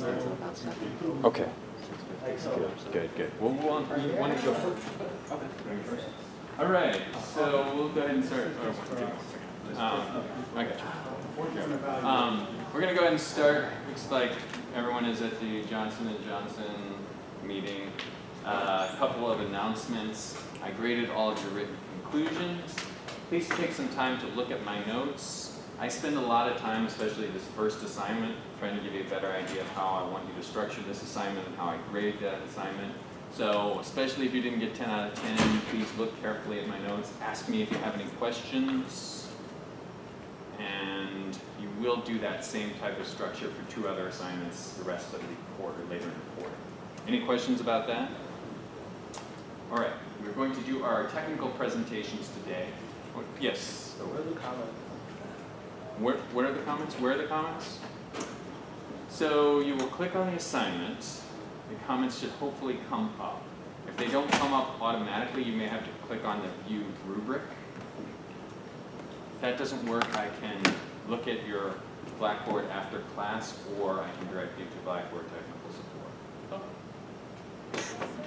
Okay. Good. Well, you want to go first? Okay. All right. So we'll go ahead and start. I got you. We're going to go ahead and start. Looks like everyone is at the Johnson & Johnson meeting. A couple of announcements. I graded all of your written conclusions. Please take some time to look at my notes. I spend a lot of time, especially this first assignment, trying to give you a better idea of how I want you to structure this assignment and how I grade that assignment. So, especially if you didn't get 10 out of 10, please look carefully at my notes. Ask me if you have any questions. And you will do that same type of structure for 2 other assignments the rest of the quarter, later in the quarter. Any questions about that? All right, we're going to do our technical presentations today. Yes? So what are the comments? What are the comments? Where are the comments? So you will click on the assignment. The comments should hopefully come up. If they don't come up automatically, you may have to click on the View Rubric. If that doesn't work, I can look at your Blackboard after class, or I can direct you to Blackboard Technical Support.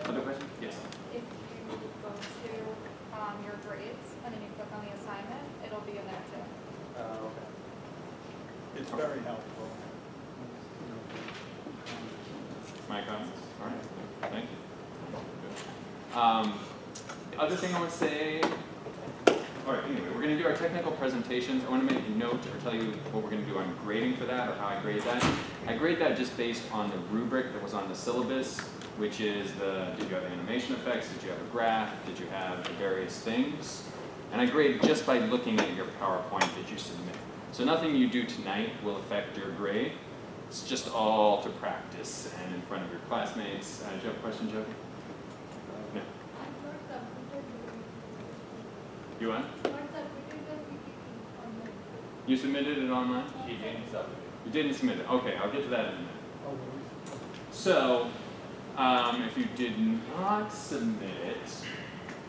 Other questions? Yes? If you go to your grades and then you click on the assignment, it'll be in there too. Okay. It's very helpful. My comments? All right. Thank you. The other thing I want to say, all right, anyway, we're going to do our technical presentations. I want to make a note or tell you what we're going to do on grading for that, or how I grade that. I grade that just based on the rubric that was on the syllabus, which is did you have animation effects, did you have a graph, did you have the various things? And I grade just by looking at your PowerPoint that you submit. So nothing you do tonight will affect your grade. It's just all to practice and in front of your classmates. Do you have a question, Joe? No. You what? You submitted it online? He didn't submit. You didn't submit it. Okay, I'll get to that in a minute. So, if you did not submit it,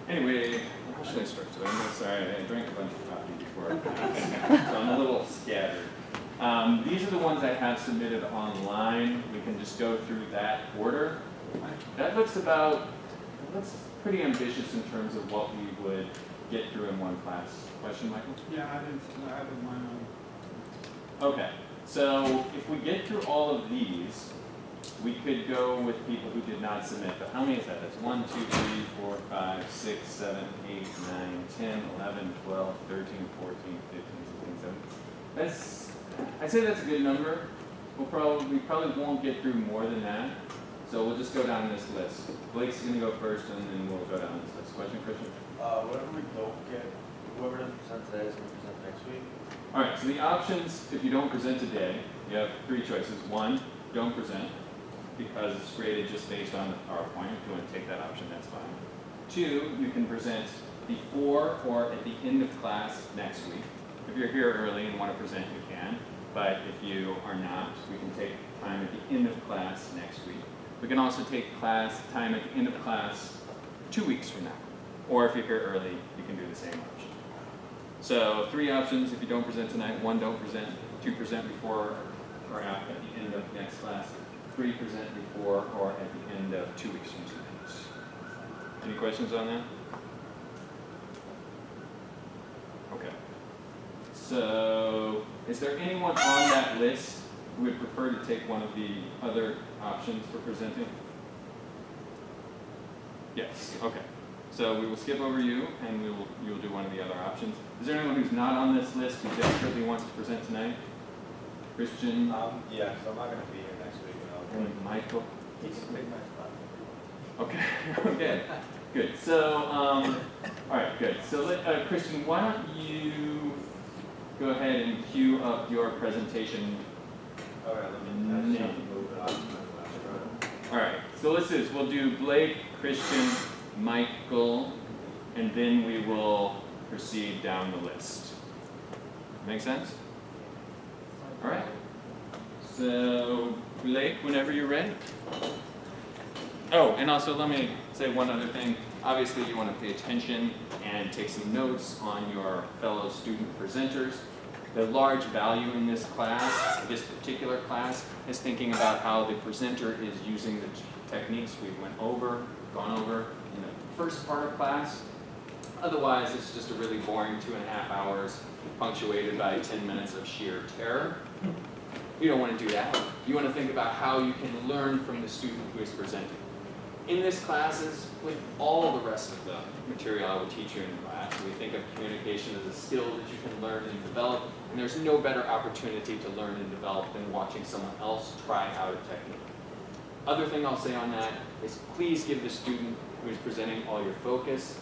anyway, how should I start today? I'm sorry, I drank a bunch of coffee before, so I'm a little scattered. These are the ones I have submitted online. We can just go through that order. That looks pretty ambitious in terms of what we would get through in one class. Question, Michael? Yeah, I did mine on. Okay, so if we get through all of these, we could go with people who did not submit, but how many is that? That's 1, 2, 3, 4, 5, 6, 7, 8, 9, 10, 11, 12, 13, 14, 15, 16, 17. I'd say that's a good number. We probably won't get through more than that. So we'll just go down this list. Blake's going to go first, and then we'll go down this list. Question, Christian? Whatever we don't get, whoever doesn't present today is going to present next week. All right, so the options, if you don't present today, you have 3 choices. 1, don't present, because it's graded just based on the PowerPoint. If you want to take that option, that's fine. 2, you can present before or at the end of class next week. If you're here early and want to present, you can. But if you are not, we can take time at the end of class next week. We can also take time at the end of class 2 weeks from now. Or if you're here early, you can do the same option. So 3 options if you don't present tonight. 1, don't present. 2, present before or at the end of next class. 3, present before or at the end of 2 weeks from tonight. Any questions on that? Okay. So, is there anyone on that list who would prefer to take one of the other options for presenting? Yes, okay. So we will skip over you, and you will do one of the other options. Is there anyone who's not on this list who desperately wants to present tonight? Christian? Yeah, so I'm not going to be here next week. And Michael? He can take my spot. Okay, okay, good. So, all right, good. So, Christian, why don't you go ahead and queue up your presentation. All right, let me move it off. All right, so let's do this. We'll do Blake, Christian, Michael, and then we will proceed down the list. Make sense? All right. So, Blake, whenever you're ready. Oh, and also let me say one other thing. Obviously, you want to pay attention and take some notes on your fellow student presenters. The large value in this class, this particular class, is thinking about how the presenter is using the techniques we've gone over in the first part of class. Otherwise, it's just a really boring 2.5 hours punctuated by 10 minutes of sheer terror. You don't want to do that. You want to think about how you can learn from the student who is presenting. In this class, as with all the rest of the material I will teach you in the class, we think of communication as a skill that you can learn and develop, and there's no better opportunity to learn and develop than watching someone else try out a technique. Other thing I'll say on that is please give the student who is presenting all your focus.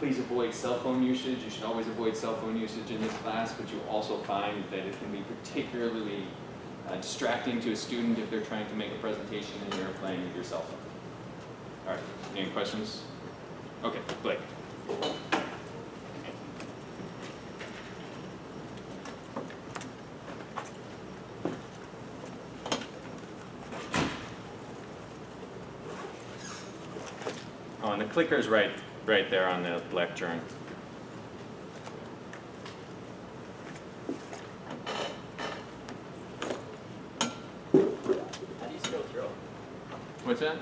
Please avoid cell phone usage. You should always avoid cell phone usage in this class, but you'll also find that it can be particularly distracting to a student if they're trying to make a presentation and you're playing with your cell phone. All right, any questions? Okay, Blake. Oh, and the clicker's right there on the lectern. What's that?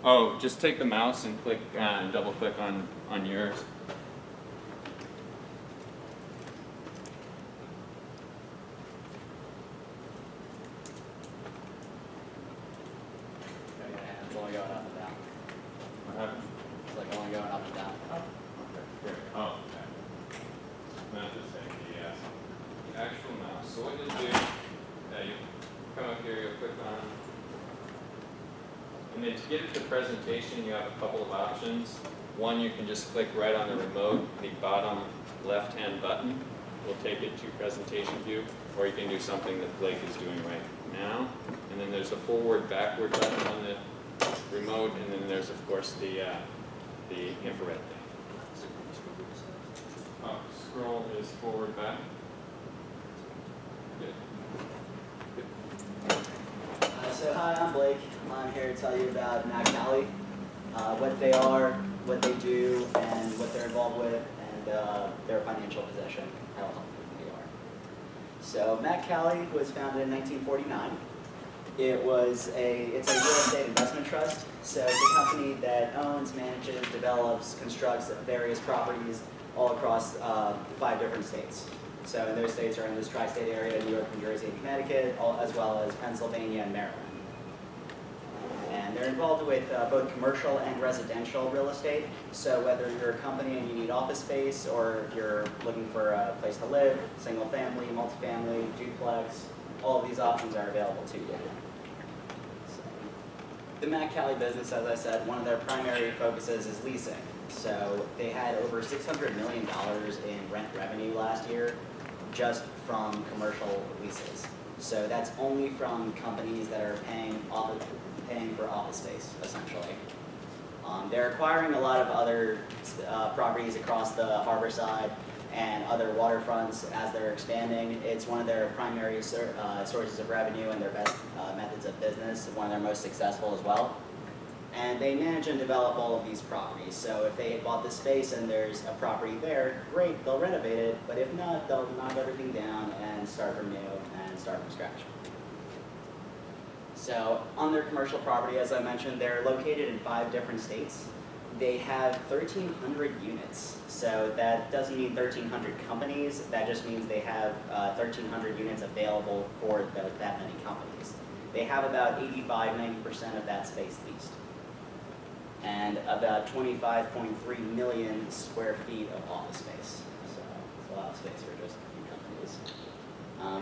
Oh, just take the mouse and click, double click on yours. It's only going up and down. What happened? It's like only going up and down. Okay, great. Oh, okay. Not just saying the actual mouse. So what you'll do, you come up here, you'll click on. And then to get at the presentation, you have a couple of options. One, you can just click right on the remote. The bottom left-hand button will take it to presentation view, or you can do something that Blake is doing right now. And then there's a forward-backward button on the remote, and then there's, of course, the infrared thing. Oh, scroll is forward-back. Good. So hi, I'm Blake. I'm here to tell you about Mac Cali, what they are, what they do, and what they're involved with, and their financial position, how helpful they are. So Mac Cali was founded in 1949. It's a real estate investment trust. So it's a company that owns, manages, develops, constructs various properties all across 5 different states. So those states are in this tri-state area: New York, New Jersey, and Connecticut, as well as Pennsylvania and Maryland. And they're involved with both commercial and residential real estate. So whether you're a company and you need office space, or if you're looking for a place to live, single family, multifamily, duplex, all of these options are available to you. So, the Mac Cali business, as I said, one of their primary focuses is leasing. So they had over $600 million in rent revenue last year, just from commercial leases. So that's only from companies that are paying for office space, essentially. They're acquiring a lot of other properties across the harbor side and other waterfronts as they're expanding. It's one of their primary sources of revenue and their best methods of business, one of their most successful as well. And they manage and develop all of these properties. So if they bought this space and there's a property there, great, they'll renovate it. But if not, they'll knock everything down and start from new and start from scratch. So on their commercial property, as I mentioned, they're located in 5 different states. They have 1,300 units. So that doesn't mean 1,300 companies. That just means they have 1,300 units available for that many companies. They have about 85–90% of that space leased, and about 25.3 million square feet of office space. So it's a lot of space for just a few companies.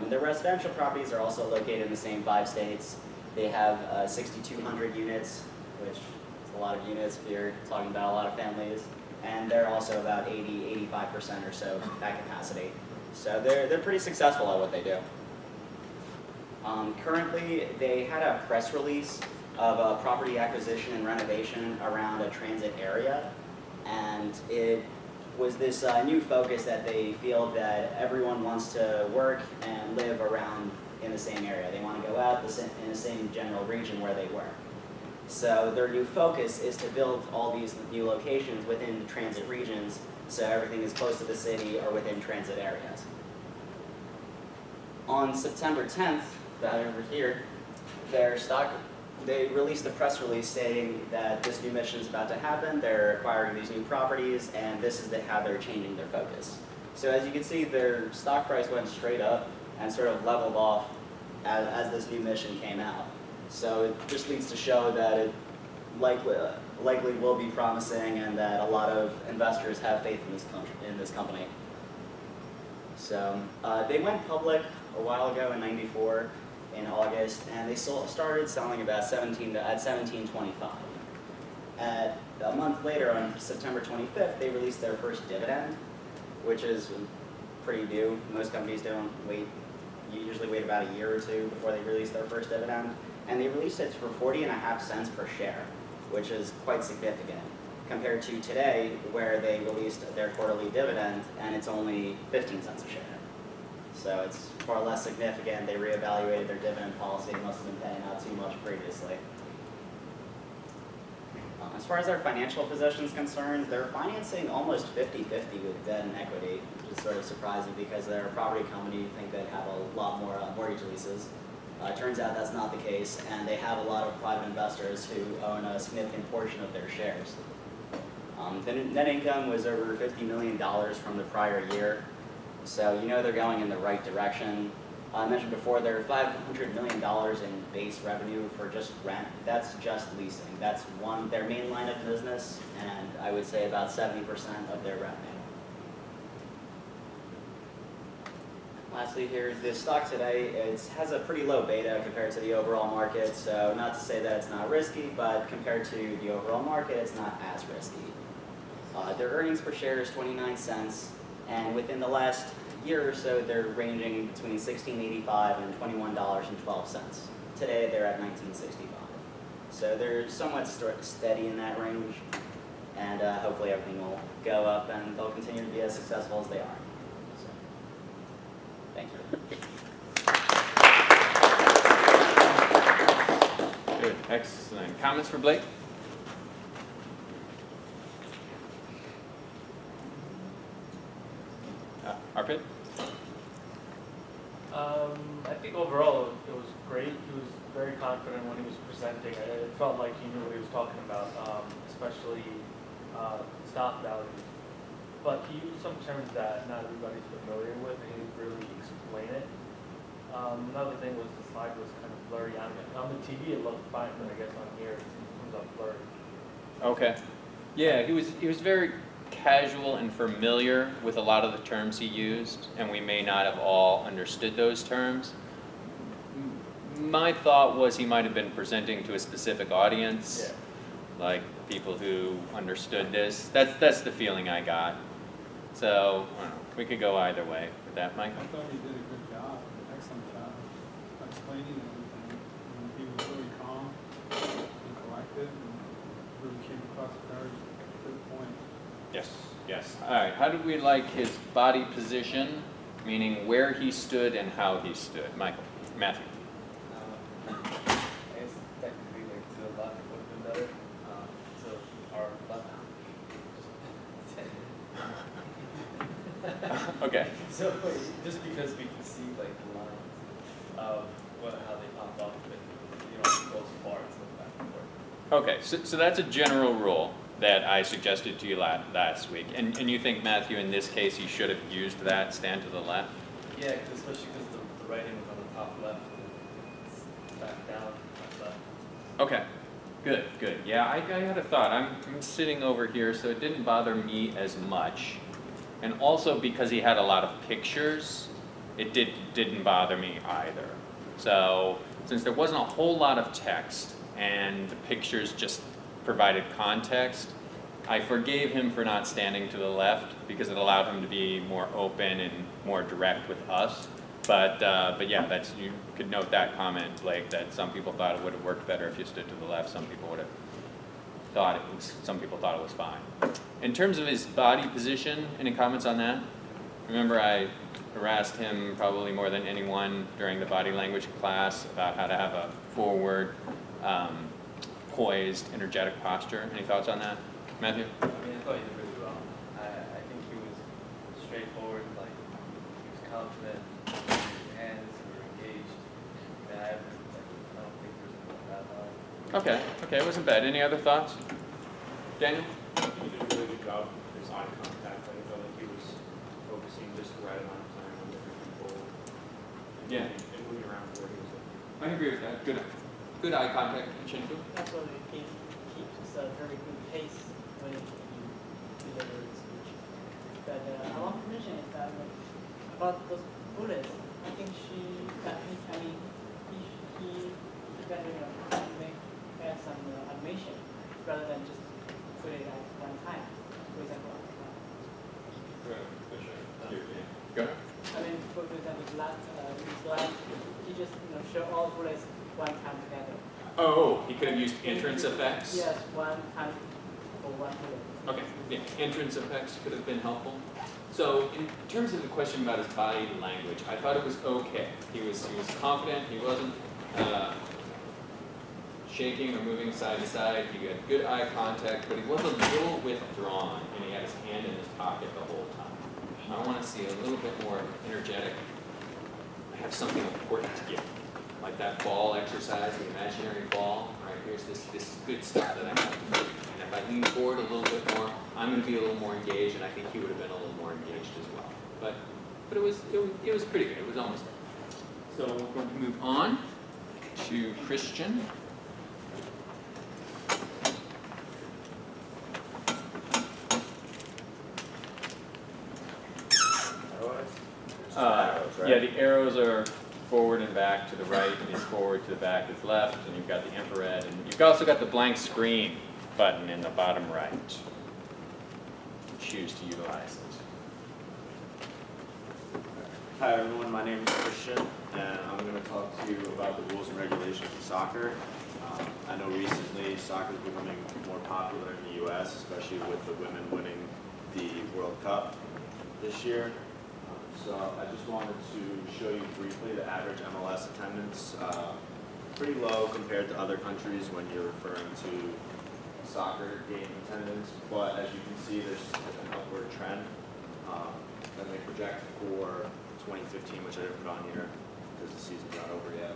And their residential properties are also located in the same 5 states. They have 6,200 units, which is a lot of units if you're talking about a lot of families. And they're also about 80–85% or so at capacity. So they're pretty successful at what they do. Currently, they had a press release of a property acquisition and renovation around a transit area, and it was this new focus that they feel that everyone wants to work and live around in the same area. They want to go out in the same general region where they work. So their new focus is to build all these new locations within the transit regions So everything is close to the city or within transit areas. On September 10th, that over here, they released a press release stating that this new mission is about to happen, they're acquiring these new properties, and this is how they're changing their focus. So as you can see, their stock price went straight up and sort of leveled off as this new mission came out. So it just leads to show that it likely will be promising and that a lot of investors have faith in this company. So they went public a while ago in '94 in August, and they started selling about at 17.25. A month later, on September 25th, they released their first dividend, which is pretty new. Most companies don't wait. You usually wait about a year or two before they release their first dividend. And they released it for 40.5 cents per share, which is quite significant compared to today, where they released their quarterly dividend and it's only 15 cents a share. So it's far less significant. They reevaluated their dividend policy. They must have been paying out too much previously. As far as their financial position is concerned, they're financing almost 50-50 with debt and equity, which is sort of surprising because they're a property company. You think they'd have a lot more mortgage leases. Turns out that's not the case, and they have a lot of private investors who own a significant portion of their shares. The net income was over $50 million from the prior year, so you know they're going in the right direction. I mentioned before they're $500 million in base revenue for just rent. That's just leasing. That's their main line of business, and I would say about 70% of their revenue. Lastly here, the stock today has a pretty low beta compared to the overall market, so not to say that it's not risky, but compared to the overall market, it's not as risky. Their earnings per share is 29 cents, and within the last year or so, they're ranging between $16.85 and $21.12. Today, they're at $19.65. So they're somewhat steady in that range, and hopefully everything will go up and they'll continue to be as successful as they are. So, thank you. Good, excellent. Comments for Blake? Arpit? I think overall it was great. He was very confident when he was presenting. It felt like he knew what he was talking about, especially stock values. But he used some terms that not everybody's familiar with, and he didn't really explain it. Another thing was the slide was kind of blurry. On the TV it looked fine, but I guess on here it comes up blurry. Okay. Yeah, he was very casual and familiar with a lot of the terms he used, and we may not have all understood those terms. My thought was he might have been presenting to a specific audience, like people who understood this. That's the feeling I got. So, I don't know, we could go either way with that, Mike. I thought he did a good job, an excellent job explaining everything. He was really calm and collected and really came across very to the point. Yes, yes. All right, how did we like his body position, meaning where he stood and how he stood? Matthew. I guess technically like to the left would have been better. To our left. Okay. So just because we can see like the lines of how they pop up, but both parts and back and forth. Okay, so that's a general rule that I suggested to you last week. And you think, Matthew, in this case, he should have used that, stand to the left? Yeah, especially because the writing was on the top left and it's back down left. Okay, good. Yeah, I had a thought. I'm sitting over here, so it didn't bother me as much. And also because he had a lot of pictures, it didn't bother me either. So since there wasn't a whole lot of text and the pictures just provided context, I forgave him for not standing to the left because it allowed him to be more open and more direct with us. But yeah, you could note that comment, Blake, that some people thought it would have worked better if you stood to the left. Some people thought it was fine. In terms of his body position, any comments on that? Remember, I harassed him probably more than anyone during the body language class about how to have a forward, poised, energetic posture. Any thoughts on that, Matthew? I mean, I thought he did really well. I think Okay, it wasn't bad. Any other thoughts? Daniel? He did a really good job with his eye contact. I felt like he was focusing just the right amount of time on different people. Yeah. And moving around where he was looking. I agree with that. Good eye contact, Chinku. Absolutely, he keeps a very good pace when he delivers his speech. But I want to mention is that about those bullets, I think he better add some animation rather than just put it at one time. For example, Go ahead. I mean, for example, his last, he just show all bullets one time together. Oh, he could have used entrance effects? Yes, one time for one bullet. Okay, yeah, entrance effects could have been helpful. So in terms of the question about his body language, I thought it was okay. He was confident, he wasn't shaking or moving side to side. He had good eye contact, but he was a little withdrawn, and he had his hand in his pocket the whole time. I want to see a little bit more energetic. I have something important to give, like that ball exercise, the imaginary ball. Right, here's this good stuff that I have to do. And if I lean forward a little bit more, I'm going to be a little more engaged, and I think he would have been a little more engaged as well. But it was pretty good. It was almost there. So we're going to move on to Christian. Yeah, the arrows are forward and back to the right, and it's forward to the back is left, and you've got the infrared, and you've also got the blank screen button in the bottom right. Choose to utilize it. Hi everyone, my name is Christian, and I'm going to talk to you about the rules and regulations of soccer. I know recently soccer is becoming more popular in the U.S., especially with the women winning the World Cup this year. So I just wanted to show you briefly the average MLS attendance. Pretty low compared to other countries when you're referring to soccer game attendance, but as you can see, there's an upward trend. Then they project for 2015, which I didn't put on here because the season's not over yet,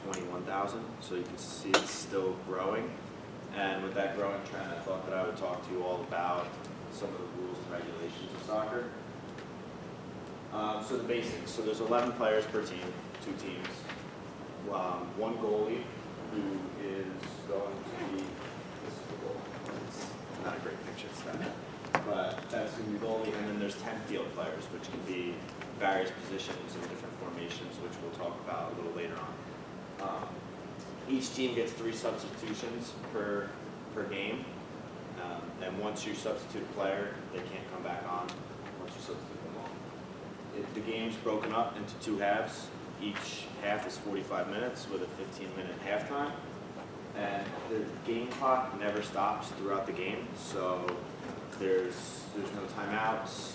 21,000. So you can see it's still growing. And with that growing trend, I thought that I would talk to you all about some of the rules and regulations of soccer. So the basics. So there's 11 players per team, 2 teams. One goalie who is going to be, this is the goal. It's not a great picture, it's not. But that's going to be goalie, and then there's 10 field players, which can be various positions and different formations, which we'll talk about a little later on. Each team gets 3 substitutions per game, and once you substitute a player, they can't come back on once you substitute them all. The game's broken up into 2 halves. Each half is 45 minutes with a 15-minute halftime, and the game clock never stops throughout the game. So there's no timeouts.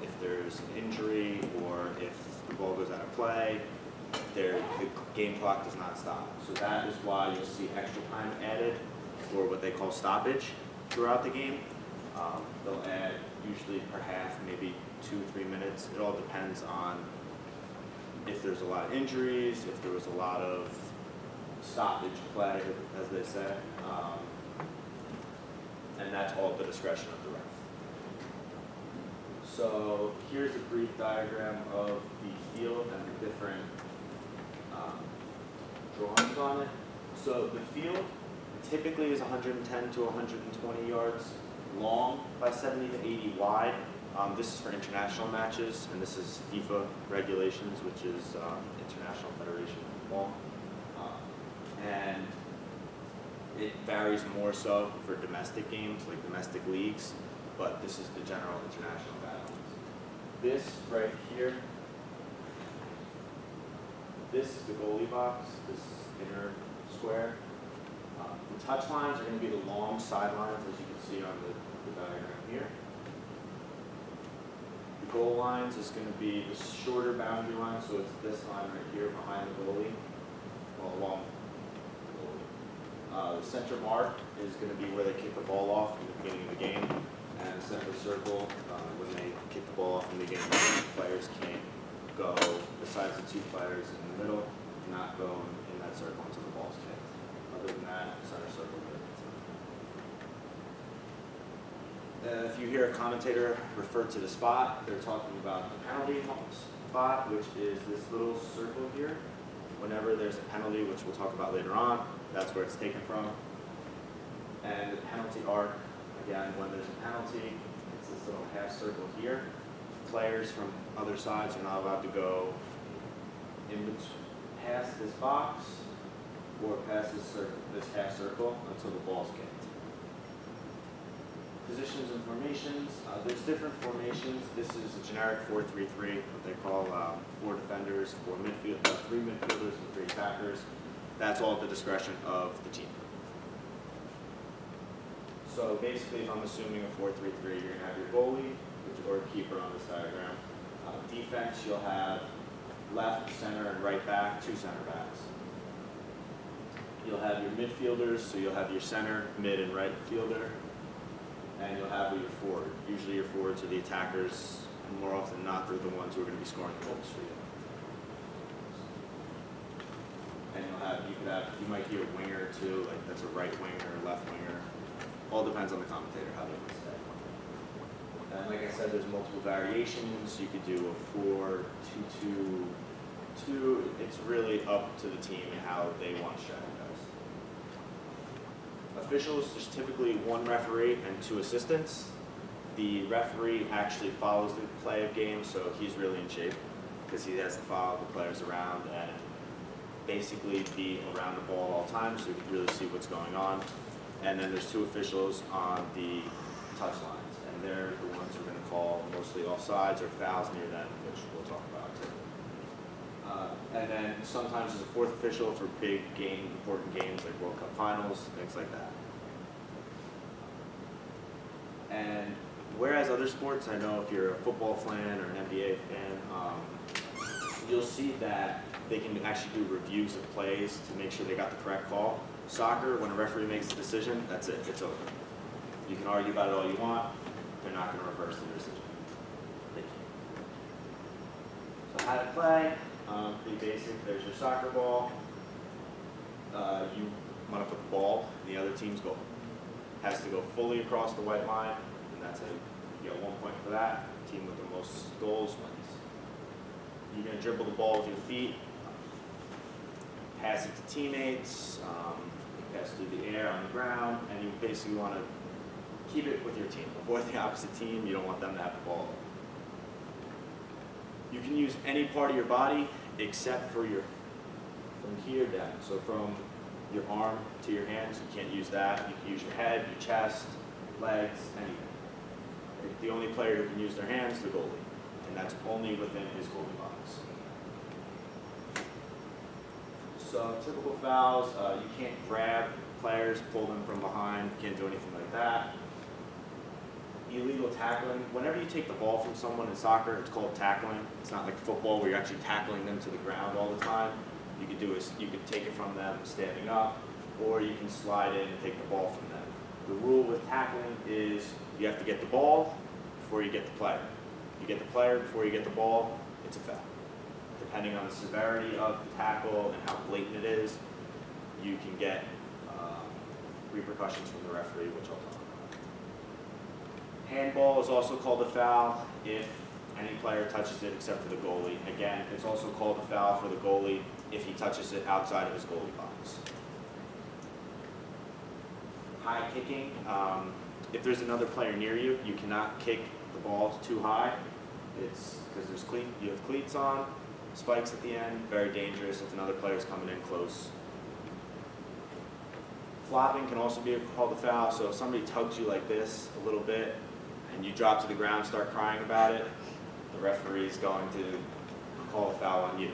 If there's an injury or if the ball goes out of play, the game clock does not stop. So that is why you'll see extra time added for what they call stoppage throughout the game. They'll add usually per half, maybe 2-3 minutes. It all depends on if there's a lot of injuries, if there was a lot of stoppage play, as they say. And that's all at the discretion of the ref. So here's a brief diagram of the field and the different drawings on it. So the field typically is 110 to 120 yards long by 70 to 80 wide. This is for international matches, and this is FIFA regulations, which is International Federation of Football. And it varies more so for domestic games, like domestic leagues, but this is the general international guidelines. This right here, this is the goalie box, this inner square. The touch lines are going to be the long sidelines, as you can see on the diagram here. The goal lines is going to be the shorter boundary line, so it's this line right here behind the goalie, well, along the goalie. The center mark is going to be where they kick the ball off in the beginning of the game, and the center circle, when they kick the ball off in the game, the players can't go, besides the 2 players in the middle, not go in that circle until the ball's kicked. Other if you hear a commentator refer to the spot, they're talking about the penalty spot, which is this little circle here. Whenever there's a penalty, which we'll talk about later on, that's where it's taken from. And the penalty arc, again, when there's a penalty, it's this little half circle here. Players from other sides are not allowed to go past this box or past this half circle until the ball's kicked. Positions and formations, there's different formations. This is a generic 4-3-3, what they call 4 defenders, 3 midfielders, and 3 attackers. That's all at the discretion of the team. So basically, if I'm assuming a 4-3-3, you're going to have your goalie, or keeper on this diagram. Defense, you'll have left, center, and right back, 2 center backs. You'll have your midfielders, so you'll have your center, mid, and right fielder. And you'll have your forward. Usually your forwards are the attackers, and more often than not, they're the ones who are going to be scoring goals for you. And you might hear a winger too, like that's a right winger, left winger. All depends on the commentator, how they want to say. And like I said, there's multiple variations. You could do a 4-2-2-2. It's really up to the team and how they want to strategize. Officials, there's typically 1 referee and 2 assistants. The referee actually follows the play of games, so he's really in shape because he has to follow the players around and basically be around the ball at all times, so you can really see what's going on. And then there's 2 officials on the touch lines, and they're the ones who are going to call mostly offsides or fouls near them, which we'll talk about too. And then sometimes there's a 4th official for big important games like World Cup finals, things like that. And whereas other sports, I know if you're a football fan or an NBA fan, you'll see that they can actually do reviews of plays to make sure they got the correct call. Soccer, when a referee makes a decision, that's it, it's over. You can argue about it all you want, they're not going to reverse the decision. So how to play, pretty basic. There's your soccer ball. You want to put the ball in the other team's goal. Has to go fully across the white line, and that's it. You get 1 point for that. Team with the most goals wins. You're going to dribble the ball with your feet, pass it to teammates, pass through the air on the ground, and you basically want to keep it with your team. Avoid the opposite team. You don't want them to have the ball. You can use any part of your body except for from here down. So from your arm to your hands, you can't use that. You can use your head, your chest, legs, anything. The only player who can use their hands is the goalie, and that's only within his goalie box. So typical fouls, you can't grab players, pull them from behind, you can't do anything like that. Illegal tackling, whenever you take the ball from someone in soccer, it's called tackling. It's not like football where you're actually tackling them to the ground all the time. You could do is you could take it from them standing up, or you can slide in and take the ball from them. The rule with tackling is you have to get the ball before you get the player. You get the player before you get the ball, it's a foul. Depending on the severity of the tackle and how blatant it is, you can get repercussions from the referee, which I'll talk about. Handball is also called a foul if any player touches it except for the goalie. Again, it's also called a foul for the goalie if he touches it outside of his goalie box. High kicking, if there's another player near you, you cannot kick the ball too high. It's because you have cleats on, spikes at the end, very dangerous if another player is coming in close. Flopping can also be called a foul, so if somebody tugs you like this a little bit and you drop to the ground and start crying about it, the referee is going to call a foul on you.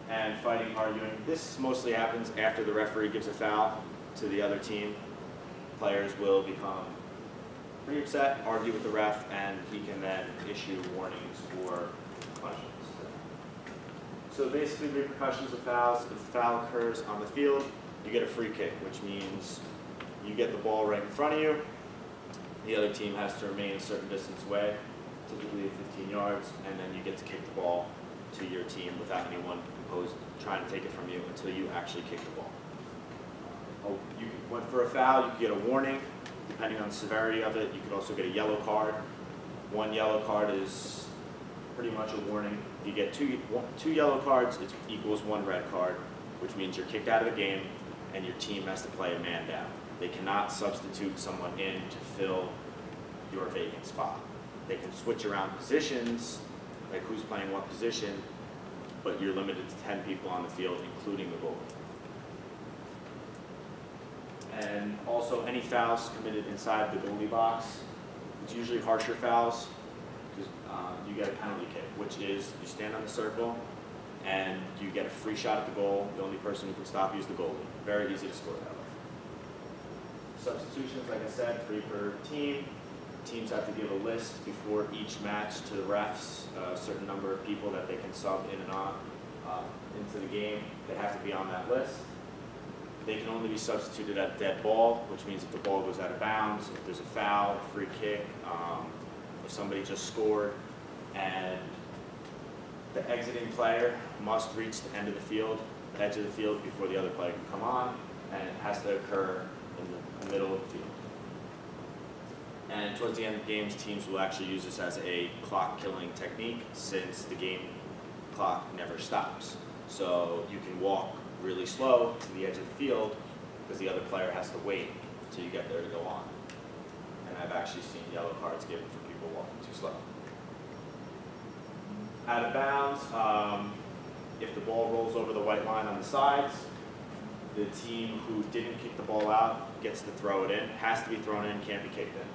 And fighting, arguing, this mostly happens after the referee gives a foul to the other team. Players will become pretty upset, argue with the ref, and he can then issue warnings or punishments. So basically repercussions of fouls, if a foul occurs on the field, you get a free kick, which means you get the ball right in front of you. The other team has to remain a certain distance away, typically 15 yards, and then you get to kick the ball to your team without anyone trying to take it from you until you actually kick the ball. For a foul, you can get a warning depending on the severity of it, you could also get a yellow card. One yellow card is pretty much a warning. If you get two yellow cards, it equals one red card, which means you're kicked out of the game and your team has to play a man down. They cannot substitute someone in to fill your vacant spot. They can switch around positions, like who's playing what position, but you're limited to 10 people on the field, including the goalie. And also any fouls committed inside the goalie box, it's usually harsher fouls, because you get a penalty kick, which is you stand on the circle and you get a free shot at the goal. The only person who can stop you is the goalie. Very easy to score that way. Substitutions, like I said, 3 per team. Teams have to give a list before each match to the refs, a certain number of people that they can sub in and on into the game. They have to be on that list. They can only be substituted at dead ball, which means if the ball goes out of bounds, if there's a foul, a free kick, if somebody just scored, and the exiting player must reach the end of the field, the edge of the field before the other player can come on, and it has to occur in the middle of the field. And towards the end of games, teams will actually use this as a clock-killing technique, since the game clock never stops. So you can walk really slow to the edge of the field because the other player has to wait until you get there to go on. And I've actually seen yellow cards given for people walking too slow. Out of bounds, if the ball rolls over the white line on the sides, the team who didn't kick the ball out gets to throw it in. It has to be thrown in, can't be kicked in.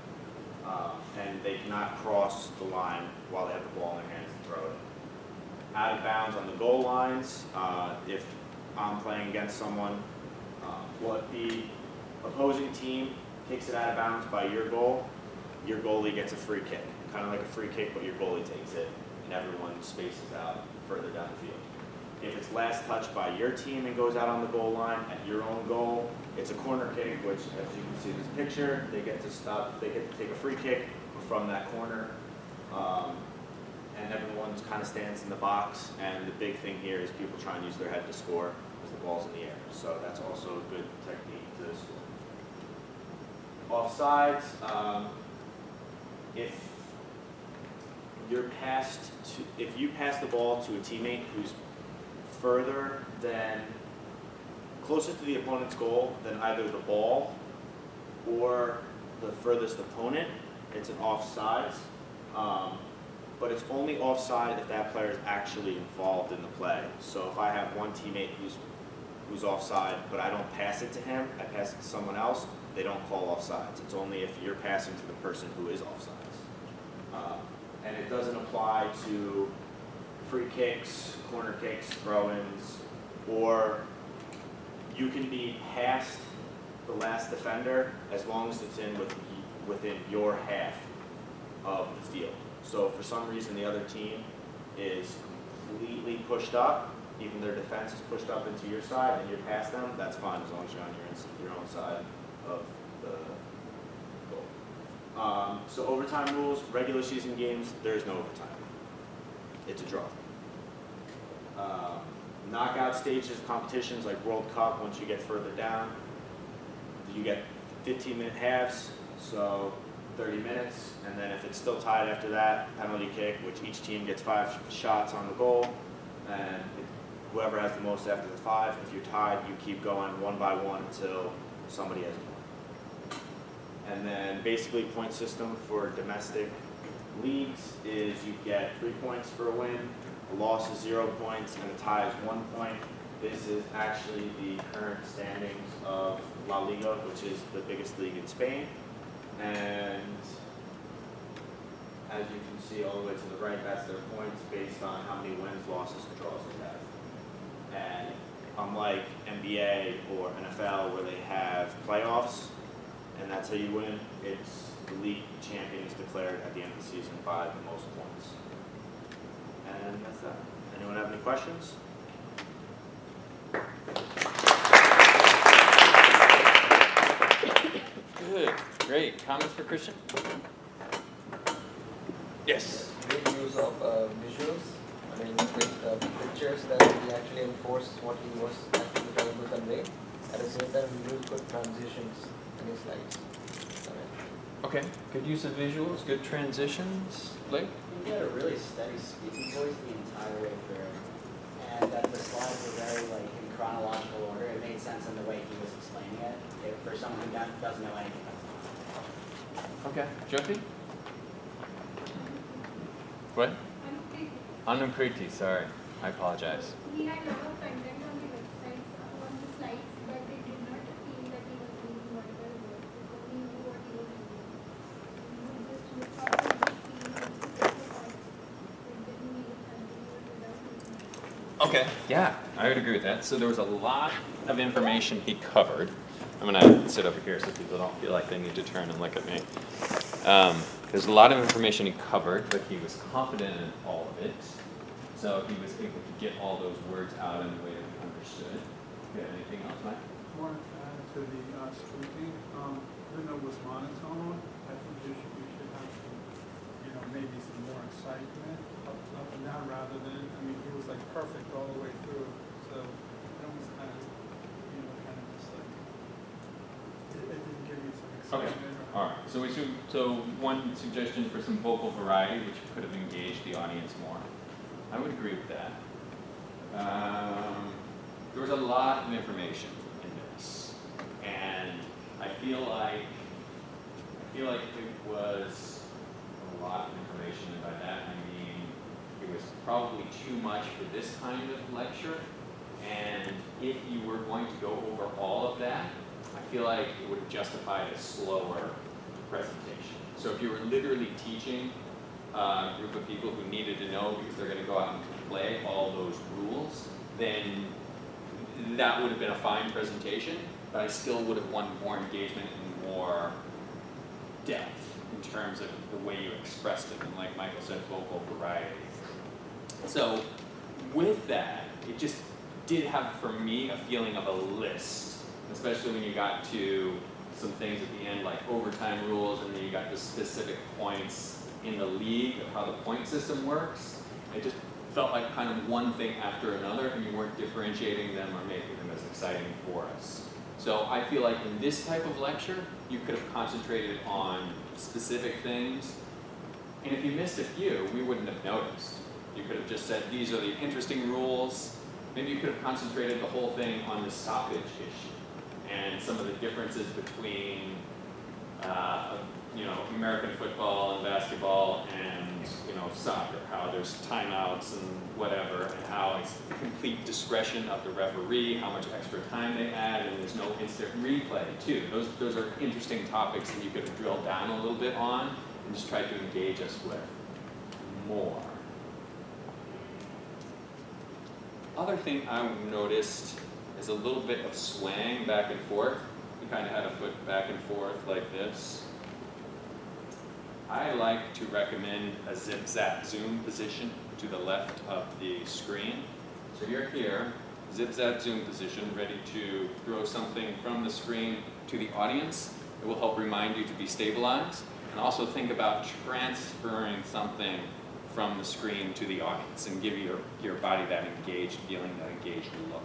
And they cannot cross the line while they have the ball in their hands to throw it in. Out of bounds on the goal lines, if I'm playing against someone, if the opposing team kicks it out of bounds by your goalie gets a free kick. Kind of like a free kick, but your goalie takes it, and everyone spaces out further down the field. If it's last touched by your team and goes out on the goal line at your own goal, it's a corner kick, which, as you can see in this picture, they get to take a free kick from that corner, and everyone kind of stands in the box, and the big thing here is people try and use their head to score because the ball's in the air, so that's also a good technique to score. Offsides, if you pass the ball to a teammate who's closer to the opponent's goal than either the ball or the furthest opponent, it's an offsides. But it's only offside if that player is actually involved in the play. So if I have one teammate who's offside, but I don't pass it to him, I pass it to someone else, they don't call offsides. It's only if you're passing to the person who is offsides. And it doesn't apply to free kicks, corner kicks, throw-ins, or you can be past the last defender as long as it's within your half of the field. So if for some reason the other team is completely pushed up, even their defense is pushed up into your side and you're past them, that's fine as long as you're on your own side of the goal. So overtime rules, regular season games, there's no overtime. It's a draw. Knockout stages, competitions like World Cup, once you get further down, you get 15-minute halves, so 30 minutes, and then if it's still tied after that, penalty kick, which each team gets 5 shots on the goal, and whoever has the most after the 5, if you're tied, you keep going one by one until somebody has one. And then basically point system for domestic leagues is you get 3 points for a win, a loss is 0 points, and a tie is 1 point. This is actually the current standings of La Liga, which is the biggest league in Spain. And as you can see all the way to the right, that's their points based on how many wins, losses, and draws they have. And unlike NBA or NFL where they have playoffs, and that's how you win, it's the league champion is declared at the end of the season by the most points. And that's that. Anyone have any questions? Good, great. Comments for Christian? Yes. Good use of visuals. I mean, with pictures that he actually enforced what he was actually trying to convey. At the same time, he used good transitions in his slides. I mean, Okay, good use of visuals, good transitions. Blake? He had a really steady speaking voice the entire way through. And that the slides were very like in chronological order. It made sense in the way he was explaining it. For someone who doesn't know anything about Okay, Jyoti? What? Anukriti, sorry. I apologize. He had a lot of content on the website, on the slides, but they did not feel that he was doing whatever he was, because he knew what he was doing. He just looked up and just feel and to get the point. It didn't need to continue without making. Okay, yeah, I would agree with that. So there was a lot of information he covered. I'm gonna sit over here so people don't feel like they need to turn and look at me. There's a lot of information he covered, but he was confident in all of it. So he was able to get all those words out in a way that we understood. You have anything else, Mike? I wanted to add to the speaking, even though it was monotone, I think you should have some, maybe some more excitement up and down rather than, he was like perfect all the way through. So it was kind of just like, it didn't give you some excitement. Okay, all right. So one suggestion for some vocal variety, which could have engaged the audience more. I would agree with that. There was a lot of information in this, and I feel like it was a lot of information, and by that I mean it was probably too much for this kind of lecture. And if you were going to go over all of that, I feel like it would have justified a slower presentation. So if you were literally teaching a group of people who needed to know because they're going to go out and play all those rules, then that would have been a fine presentation, but I still would have wanted more engagement and more depth in terms of the way you expressed it, and like Michael said, vocal variety. So with that, it just did have, for me, a feeling of a list, especially when you got to some things at the end like overtime rules, and then you got the specific points in the league of how the point system works. It just felt like kind of one thing after another, and you weren't differentiating them or making them as exciting for us. So I feel like in this type of lecture, you could have concentrated on specific things, and if you missed a few, we wouldn't have noticed. You could have just said, these are the interesting rules. Maybe you could have concentrated the whole thing on the stoppage issue and some of the differences between American football and basketball and soccer, how there's timeouts and whatever, and how it's complete discretion of the referee, how much extra time they add, and there's no instant replay too. Those are interesting topics that you could have drilled down a little bit on and just tried to engage us with more. Other thing I noticed is a little bit of swaying back and forth. You kind of had a foot back and forth like this. I like to recommend a zip-zap zoom position to the left of the screen. So you're here, zip-zap zoom position, ready to throw something from the screen to the audience. It will help remind you to be stabilized, and also think about transferring something from the screen to the audience and give your body that engaged feeling, that engaged look.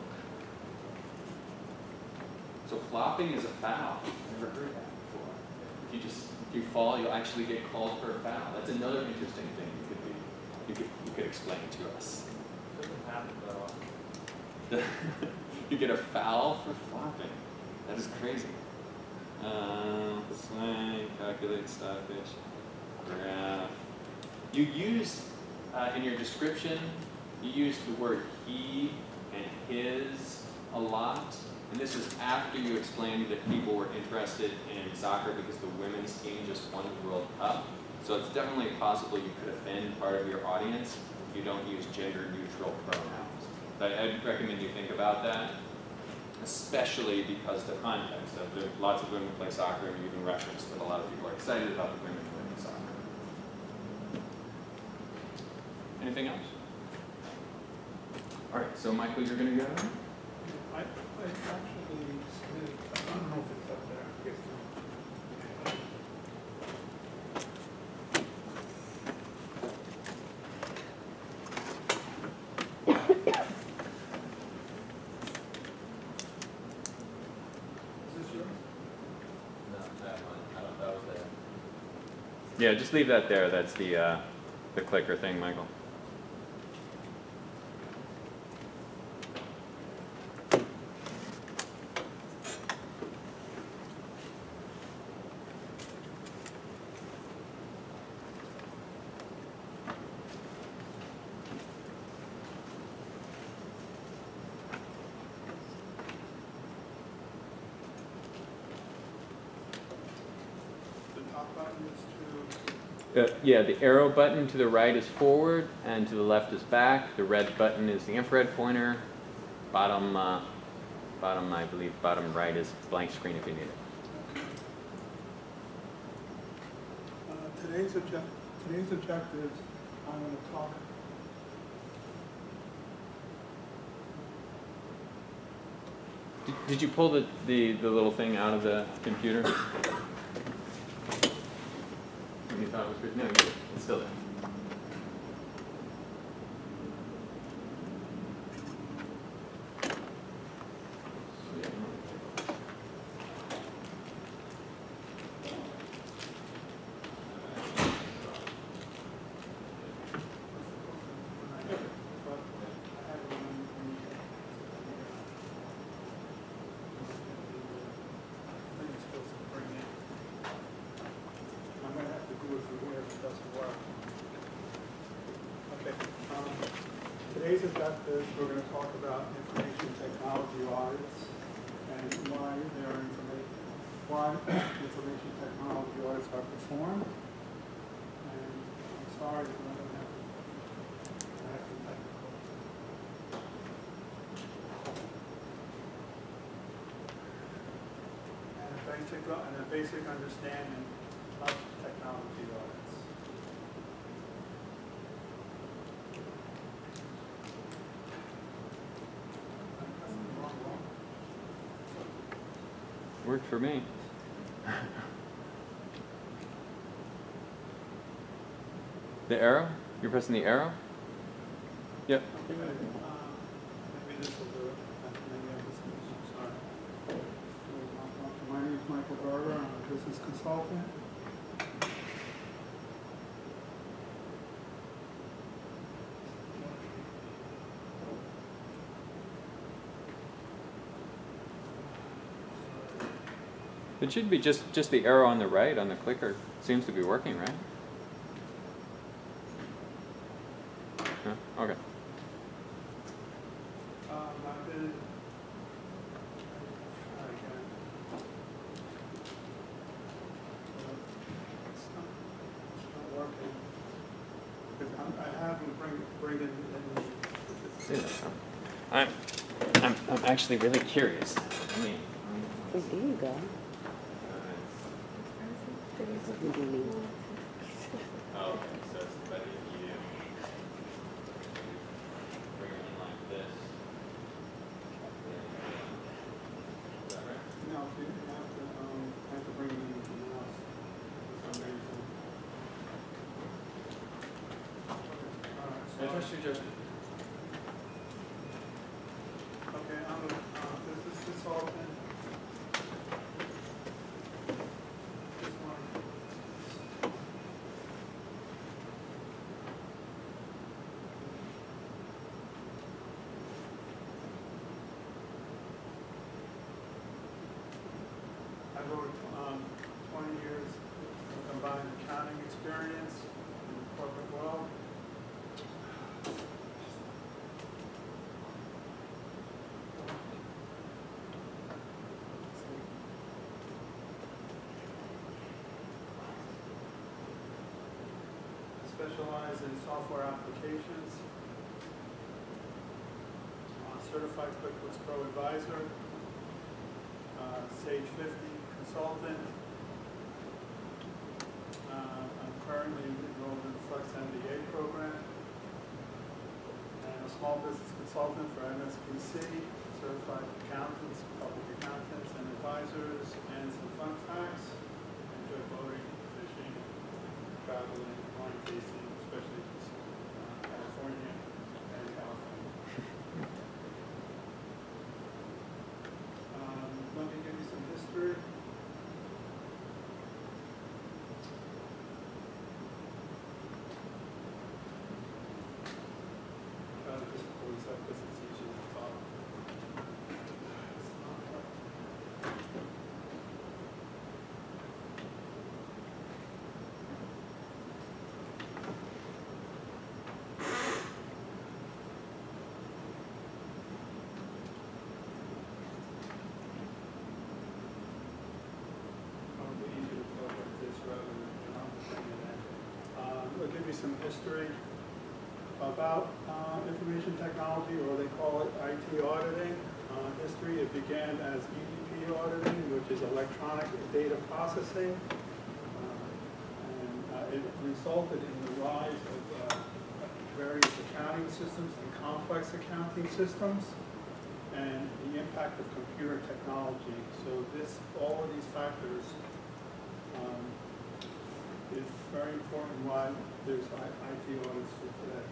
So flopping is a foul. I've never heard that before. If you fall, you'll actually get called for a foul. That's another interesting thing you could explain to us. It doesn't happen though. You get a foul for flopping. That is crazy. Swing, calculate, stoppage, graph. You used, in your description, you used the word he and his a lot. And this was after you explained that people were interested in soccer because the women's team just won the World Cup. So it's definitely possible you could offend part of your audience if you don't use gender-neutral pronouns. But I'd recommend you think about that, especially because the context of there are lots of women who play soccer, and you even referenced that a lot of people are excited about the women playing soccer. Anything else? All right, so Michael, you're going to go? I actually submitted, I don't know if it's up there. I guess not. Is this yours? No, that one. I don't know if that was there. Yeah, just leave that there. That's the clicker thing, Michael. The top button is to, Yeah, the arrow button to the right is forward, and to the left is back. The red button is the infrared pointer. Bottom, I believe, bottom right is blank screen if you need it. today's objectives, I'm going to talk. Did you pull the little thing out of the computer? You thought it was good? No, you did. It's still there. Today's objectives, we're going to talk about information technology audits and why information technology audits are performed. And I'm sorry, but I'm going to have some technical. And a basic understanding of technology audits. Worked for me. The arrow? You're pressing the arrow? Yep. Okay, maybe this will do it. Maybe I'm sorry. My name is Michael Berger. I'm a business consultant. It should be just the arrow on the right on the clicker. Seems to be working, right? Huh? Okay. I've been. It's not working. Because I have been bringing in. I'm actually really curious. I mean. Oh, there you go. Oh, okay, so it's better if you bring it in like this. Is that right? No, you have to bring in anything else for some reason. I trust your judgment. Okay, I'm a business consultant. This one. I've over 20 years of combined accounting experience in the corporate world. Specialize in software applications. Certified QuickBooks Pro Advisor. Sage 50 consultant. I'm currently enrolled in the Flex MBA program. And a small business consultant for MSPC, certified accountants, public accountants, and advisors, and some fun facts. Enjoy boating, fishing, traveling, wine tasting, especially California and California. Let me give you some history. history about information technology, or they call it IT auditing. History, it began as EDP auditing, which is electronic data processing. It resulted in the rise of various accounting systems and complex accounting systems, and the impact of computer technology. So all of these factors is very important why there's IT audits for today.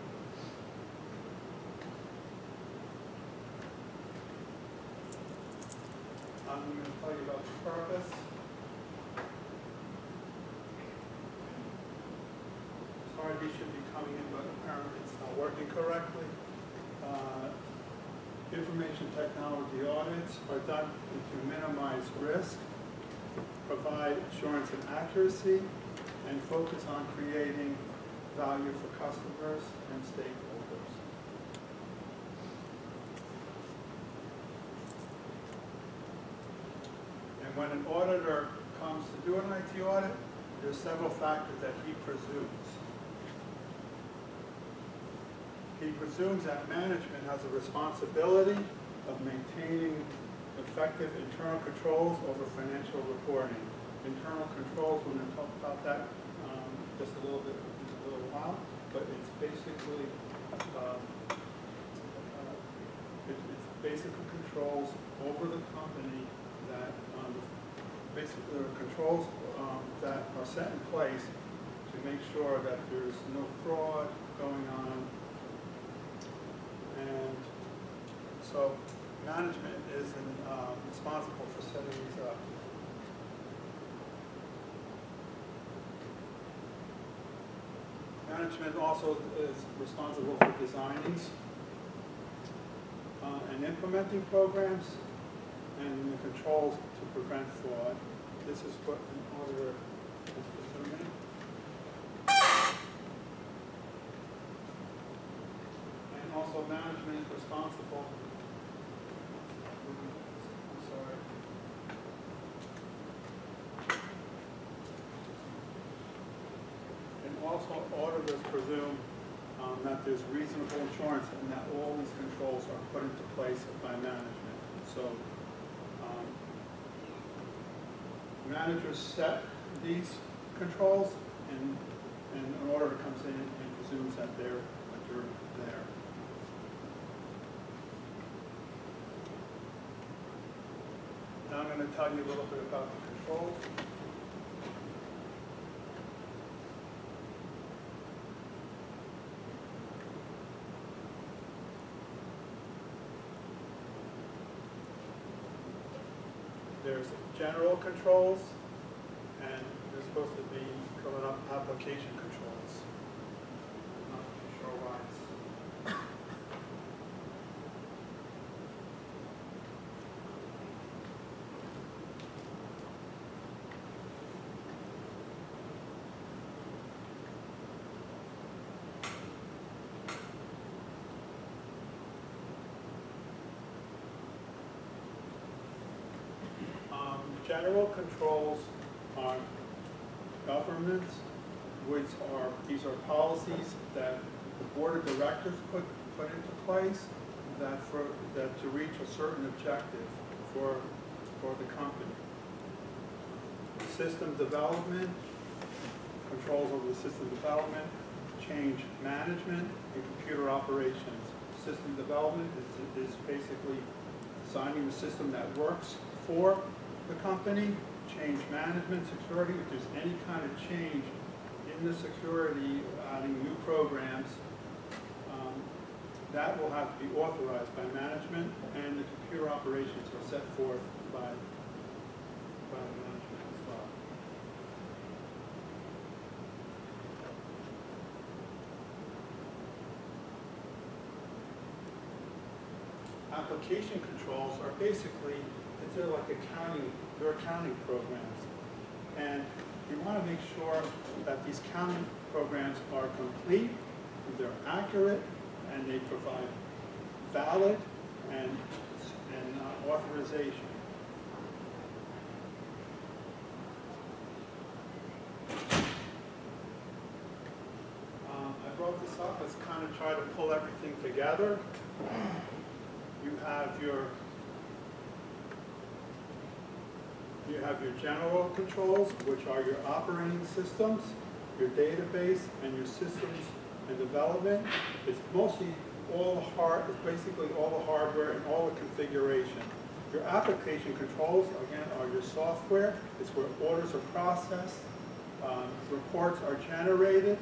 I'm going to tell you about the purpose. Sorry, these should be coming in, but apparently it's not working correctly. Information technology audits are done to minimize risk, provide assurance and accuracy, and focus on creating value for customers and stakeholders. And when an auditor comes to do an IT audit, there's several factors that he presumes. He presumes that management has a responsibility of maintaining effective internal controls over financial reporting. Internal controls, we're going to talk about that just a little while, but it's basically it's basic controls over the company that basically are controls that are set in place to make sure that there's no fraud going on. And so management is responsible for setting these up. Management also is responsible for designing and implementing programs and the controls to prevent fraud. This is what an auditor is presuming. And also management is responsible. I'm sorry. And also auditors presume that there's reasonable assurance and that all these controls are put into place by management. So managers set these controls, and an auditor comes in and presumes that they're there. Now I'm going to tell you a little bit about the controls. There's general controls, and there's supposed to be coming up application controls. I'm not sure why it's general controls are governance, these are policies that the board of directors put into place that to reach a certain objective for the company. System development, controls over the system development, change management, and computer operations. System development is basically designing the system that works for the company. Change management, security, if there's any kind of change in the security, adding new programs, that will have to be authorized by management, and the computer operations are set forth by management as well. Application controls are basically, they're like accounting programs. And we want to make sure that these accounting programs are complete, they're accurate, and they provide valid and authorization. I've this up, let's kind of try to pull everything together. You have your general controls, which are your operating systems, your database, and your systems and development. It's mostly it's basically all the hardware and all the configuration. Your application controls, again, are your software. It's where orders are processed, reports are generated,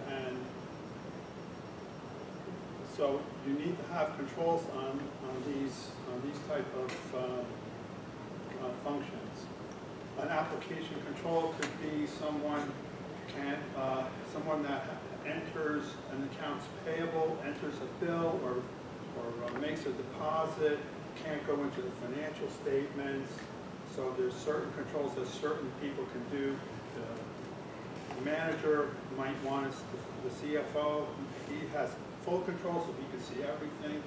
and so you need to have controls on these type of functions. An application control could be someone that enters an accounts payable, enters a bill, or makes a deposit, can't go into the financial statements. So there's certain controls that certain people can do. The manager might want the CFO. He has full control, so he can see everything.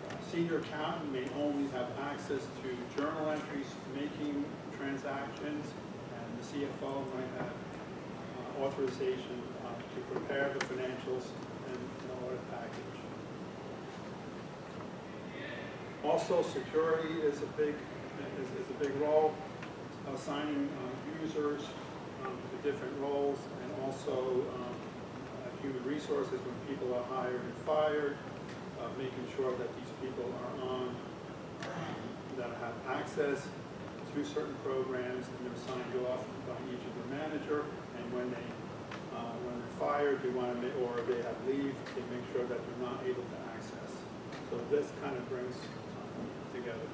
The senior accountant may only have access to journal entries, making transactions, and the CFO might have authorization to prepare the financials and an audit package. Also, security is a big role, assigning users to different roles, and also human resources when people are hired and fired, making sure that these people are on, that have access to certain programs, and they're signed off by each of the manager. And when they're fired, or they have leave, they make sure that they're not able to access. So this kind of brings together.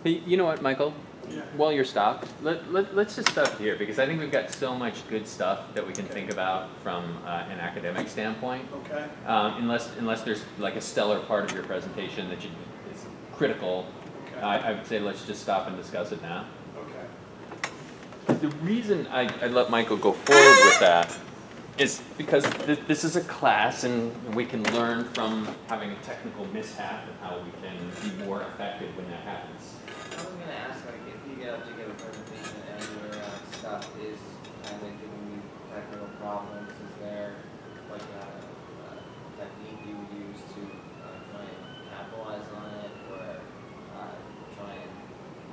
Hey, you know what, Michael? Yeah. While you're stopped, let's just stop here, because I think we've got so much good stuff that we can think about from an academic standpoint. Okay. Unless there's like a stellar part of your presentation that is critical, Okay. I would say let's just stop and discuss it now. Okay. The reason I let Michael go forward with that is because this is a class, and we can learn from having a technical mishap and how we can be more effective when that happens. I was going to ask, like, if you get up to give a presentation and your stuff is kind of giving you technical problems, is there like a technique you would use to try and capitalize on it, or try and,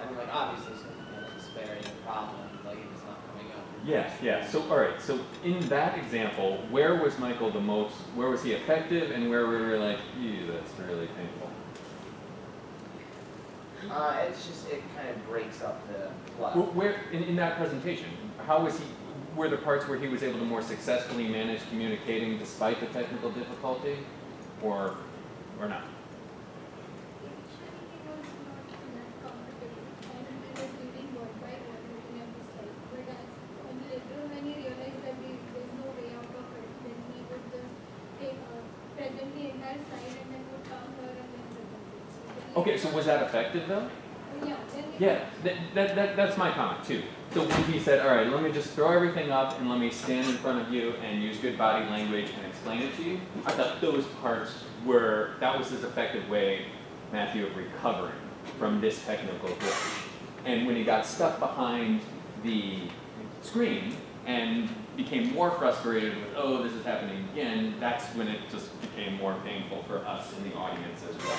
I mean, like, obviously some kind of disparity in the problem, like if it's not coming up. Yeah. So, all right. So, in that example, where was Michael where was he effective, and where we were like, ew, that's really painful? It's just, it kind of breaks up the flow. Well, where in that presentation, how was he? Were the parts where he was able to more successfully manage communicating despite the technical difficulty, or not? Okay, so was that effective though? Yeah, that's my comment too. So when he said, all right, let me just throw everything up and let me stand in front of you and use good body language and explain it to you, I thought those parts that was his effective way, Matthew, of recovering from this technical glitch. And when he got stuck behind the screen and became more frustrated with, oh, this is happening again, that's when it just became more painful for us in the audience as well.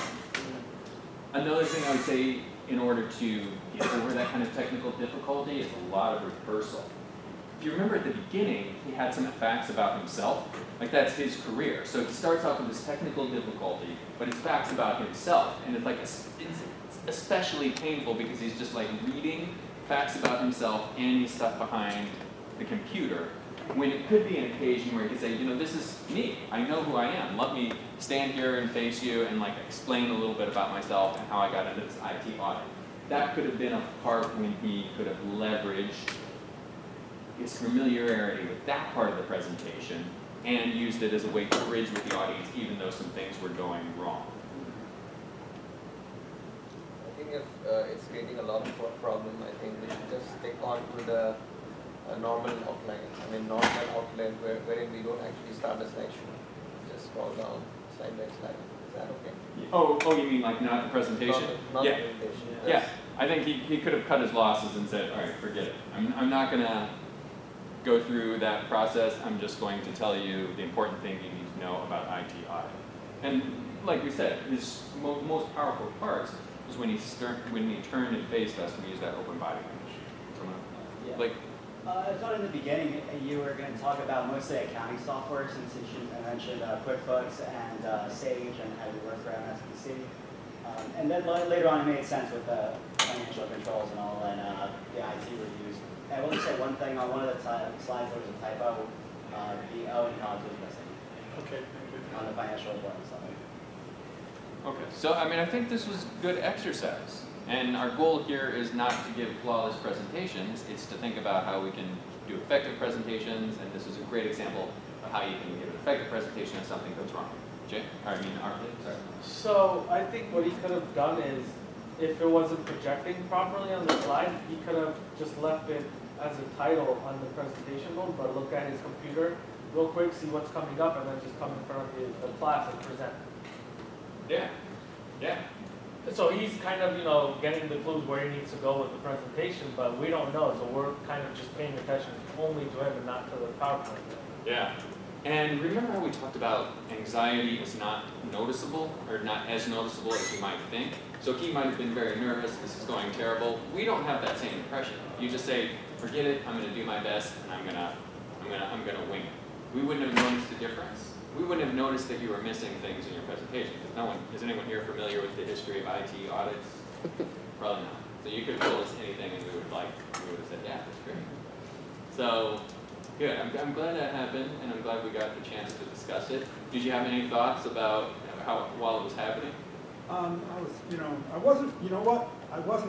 Another thing I would say in order to get over that kind of technical difficulty is a lot of rehearsal. If you remember at the beginning, he had some facts about himself, like that's his career. So he starts off with this technical difficulty, but it's facts about himself, and it's like it's especially painful because he's just like reading facts about himself and he's stuck behind the computer, when it could be an occasion where he could say, you know, this is me, I know who I am, let me stand here and face you and like explain a little bit about myself and how I got into this IT audit. That could have been a part when he could have leveraged his familiarity with that part of the presentation and used it as a way to bridge with the audience even though some things were going wrong. if it's creating a lot of problem, I think we should just stick on to the normal outline. I mean, normal outline wherein we don't actually start a slideshow. Just scroll down slide by slide. Is that okay? Oh, you mean like not the presentation? Not Yeah. the presentation. Yeah, I think he could have cut his losses and said, all right, forget it. I'm not going to go through that process. I'm just going to tell you the important thing you need to know about IT audit. And like we said, his most powerful parts was when he turned and faced us and used that open body language. Yeah. Like, I thought in the beginning you were going to talk about mostly accounting software, since you mentioned QuickBooks and Sage and how you work for MSPC. And then later on it made sense with the financial controls and all, and the IT reviews. And I will just say one thing, on one of the slides there was a typo, the O and COGS was missing. Okay, thank you. On the financial reporting side. okay, so I mean, I think this was good exercise. And our goal here is not to give flawless presentations, it's to think about how we can do effective presentations, and this is a great example of how you can give an effective presentation if something goes wrong. Jay? Arthur, sorry. So I think what he could have done is, if it wasn't projecting properly on the slide, he could have just left it as a title on the presentation mode, but look at his computer real quick, see what's coming up, and then just come in front of the class and present. Yeah, yeah. So he's kind of, you know, getting the clues where he needs to go with the presentation, but we don't know, so we're kind of just paying attention only to him and not to the PowerPoint. Yeah. And remember how we talked about anxiety is not noticeable, or not as noticeable as you might think? So he might have been very nervous, this is going terrible. We don't have that same impression. You just say, forget it, I'm gonna do my best, and I'm gonna wing it. We wouldn't have noticed the difference. We wouldn't have noticed that you were missing things in your presentation, because is anyone here familiar with the history of IT audits? Probably not. So you could have told us anything and we would have said, yeah, that's great. So, good, I'm glad that happened, and I'm glad we got the chance to discuss it. Did you have any thoughts about while it was happening? I wasn't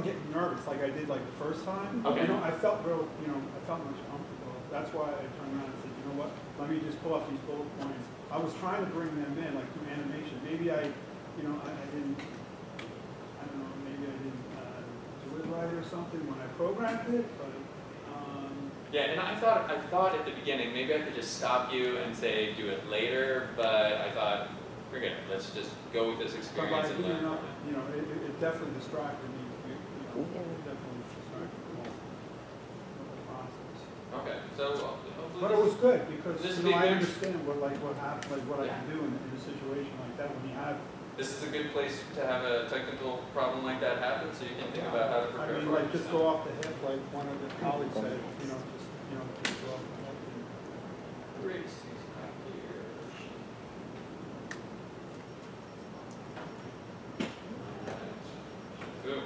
getting nervous like I did like the first time. Okay. I felt much comfortable. That's why I turned around and said, you know what, let me just pull up these bullet points. I was trying to bring them in, like through animation. Maybe I didn't do it right or something when I programmed it, but. Yeah, and I thought at the beginning, maybe I could just stop you and say, do it later, but I thought, forget it, let's just go with this experience and learn from it. It definitely distracted me. It definitely distracted me from the process. Okay, so hopefully. But it was good because this I understand what happened, like what Yeah. I can do in a situation like that when you have. This is a good place to have a technical problem like that happen, so you can think about how to prepare I mean, for like it. just go off the hip, like one of the colleagues said, just go off the hip. Great. Not here. Boom.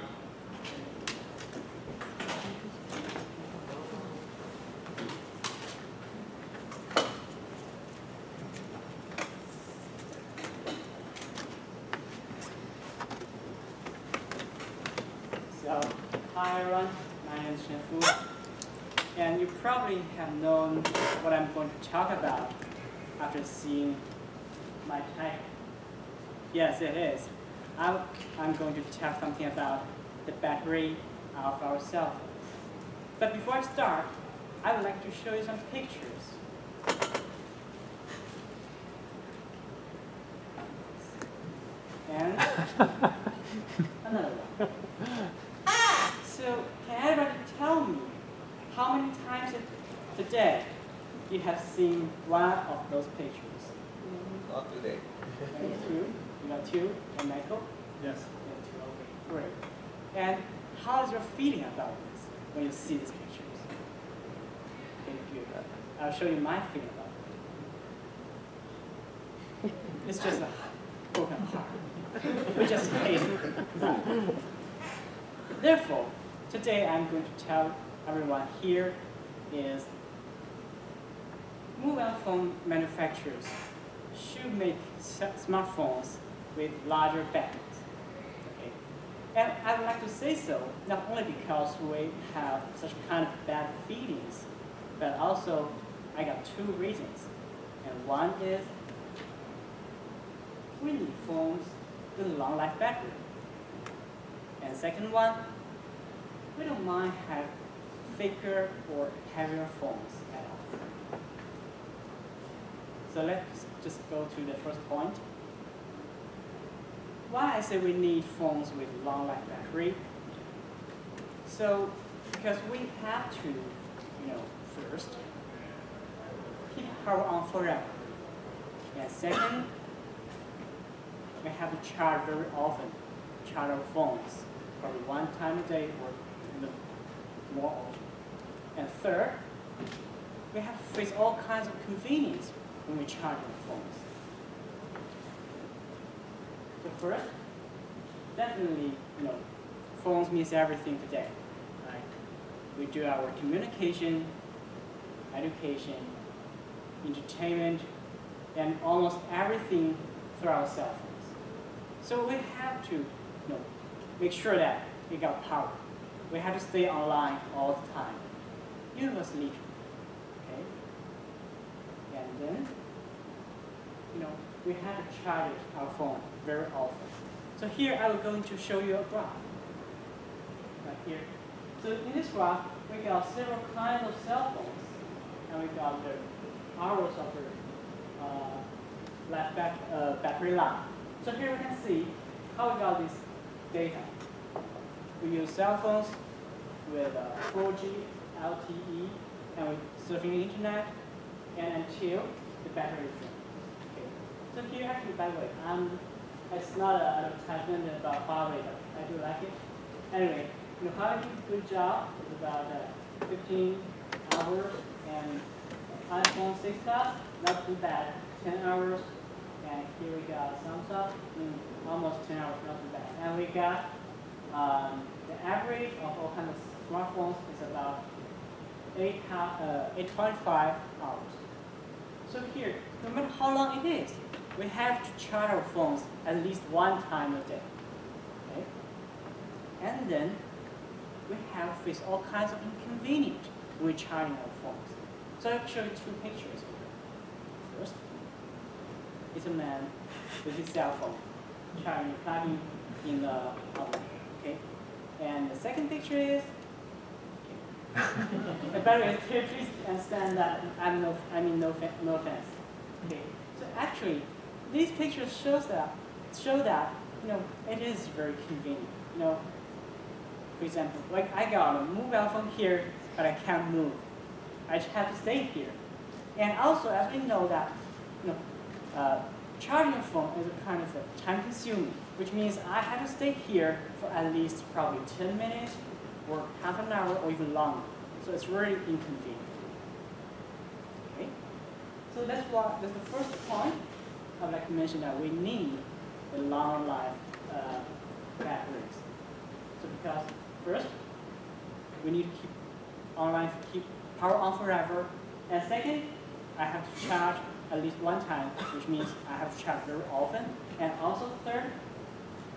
So, hi everyone, my name is Shen Fu, and you probably have known what I'm going to talk about after seeing my title. Yes, it is. I'm going to talk something about the battery of our cell phones. But before I start, I would like to show you some pictures. And another one. So, can anybody tell me how many times today you have seen one of those pictures? Not today. Two. You got two. And Michael? Yes. You got two. Okay, great. And how is your feeling about this when you see these pictures? Okay, good. I'll show you my feeling about it. It's just a broken heart. We just hate it. Therefore, today I'm going to tell everyone here is mobile phone manufacturers should make smartphones with larger batteries. Okay? And I would like to say so, not only because we have such kind of bad feelings, but also I got two reasons. And one is we need phones with long life battery. And second one, we don't mind have thicker or heavier phones at all. So let's just go to the first point. Why I say we need phones with long life battery? So because we have to, first keep power on forever. And second, we have to charge very often, charge our phones, probably one time a day or even more often. And third, we have to face all kinds of convenience when we charge our phones. So first, definitely, phones means everything today. Right? We do our communication, education, entertainment, and almost everything through our cell phones. So we have to, make sure that we got power. We have to stay online all the time, universally. Okay? And then, we have to charge our phone very often. So here I will going to show you a graph. Right here. So in this graph, we got several kinds of cell phones, and we got the hours of the battery life. So here we can see how we got this data. We use cell phones with 4G, LTE, and we surfing the internet, and until the battery is drained. Okay. So here actually, by the way, it's not an advertisement about Huawei, but I do like it. Anyway, Huawei did a good job. It's about 15 hours, and iPhone 6 Plus, not too bad, 10 hours. And here we got Samsung, almost 10 hours, not too bad. And we got the average of all kinds of smartphones is about 8.5 hours. So here, no matter how long it is, we have to charge our phones at least one time a day. Okay? And then we have to face all kinds of inconvenience when we're charging our phones. So I'll show you two pictures here. First, it's a man with his cell phone plugging in the outlet. Okay? And the second picture is, by the way, please understand that no offense. Okay. So actually, these pictures show that it is very convenient. For example, like I got a mobile phone here, but I can't move. I just have to stay here. And also, as we know that charging a phone is a kind of time consuming, which means I have to stay here for at least probably 10 minutes or half an hour or even longer. So it's really inconvenient. Okay? So that's the first point I'd like to mention, that we need a long life batteries. So because first, we need to keep power on forever. And second, I have to charge at least one time, which means I have to charge very often. And also third,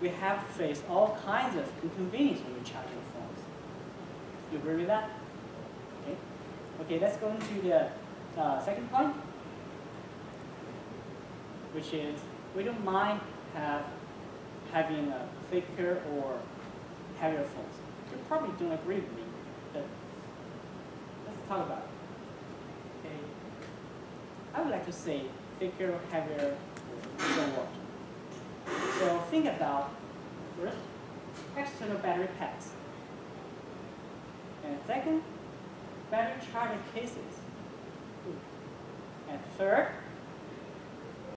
we have to face all kinds of inconvenience when we charge our phones. You agree with that? Okay. Okay, let's go into the second point, which is we don't mind having a thicker or heavier phones. You probably don't agree with me, but let's talk about it. Okay. I would like to say thicker or heavier don't work. So think about, first, external battery packs. And second, battery charger cases. And third,